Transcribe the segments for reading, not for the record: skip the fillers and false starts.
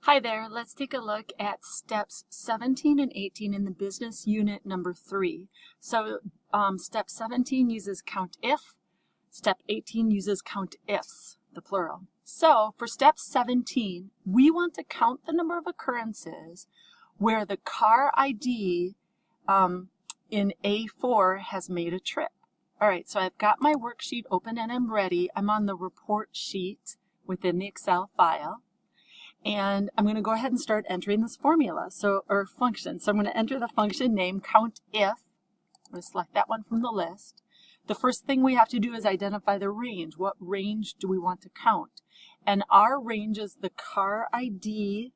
Hi there, let's take a look at steps 17 and 18 in the business unit number 3. So step 17 uses count if, step 18 uses count ifs, the plural. So for step 17, we want to count the number of occurrences where the car ID in A4 has made a trip. All right, so I've got my worksheet open and I'm ready. I'm on the report sheet within the Excel file. And I'm going to go ahead and start entering this formula, or function. So I'm going to enter the function name count if. I'm going to select that one from the list. The first thing we have to do is identify the range. What range do we want to count? And our range is the car ID.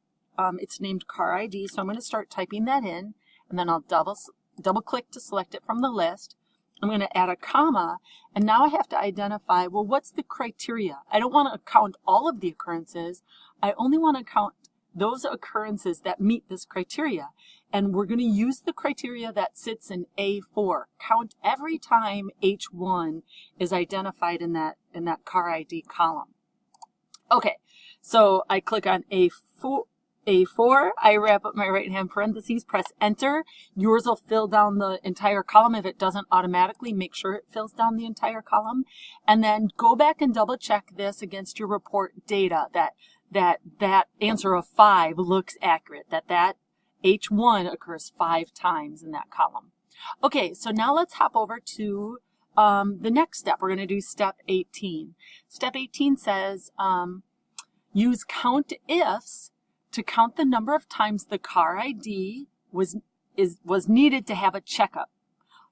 It's named car ID, so I'm going to start typing that in, and then I'll double click to select it from the list. I'm going to add a comma, and now I have to identify, well, what's the criteria? I don't want to count all of the occurrences. I only want to count those occurrences that meet this criteria. And we're going to use the criteria that sits in A4. Count every time H1 is identified in that car ID column. Okay, so I click on A4, I wrap up my right-hand parentheses, press enter. Yours will fill down the entire column. If it doesn't automatically, make sure it fills down the entire column. And then go back and double check this against your report data, that answer of 5 looks accurate, that H1 occurs 5 times in that column. Okay, so now let's hop over to the next step. We're going to do step 18. Step 18 says use count ifs to count the number of times the car ID was needed to have a checkup.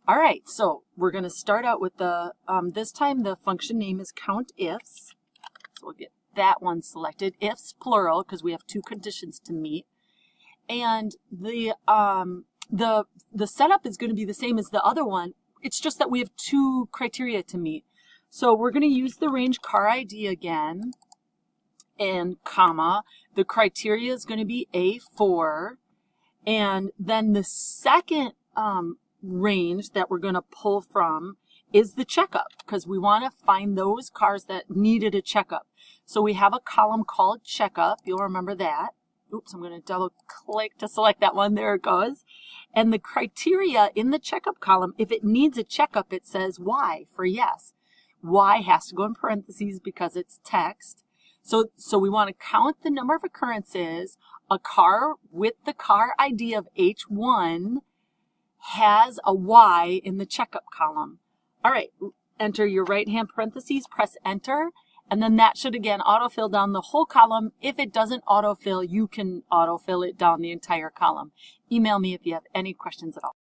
All right, so we're going to start out with the, this time the function name is count ifs. So we'll get that one selected, ifs plural, because we have 2 conditions to meet. And the setup is going to be the same as the other one. It's just that we have 2 criteria to meet. So we're going to use the range car ID again, and comma, the criteria is going to be A4, and then the second range that we're going to pull from is the checkup, because we want to find those cars that needed a checkup. So we have a column called checkup. You'll remember that. Oops, I'm going to double click to select that one. There it goes. And the criteria in the checkup column, if it needs a checkup, it says Y for yes. Y has to go in parentheses because it's text. So we want to count the number of occurrences a car with the car ID of H1 has a Y in the checkup column. All right, enter your right-hand parentheses, press enter, and then that should again autofill down the whole column. If it doesn't autofill, you can autofill it down the entire column. Email me if you have any questions at all.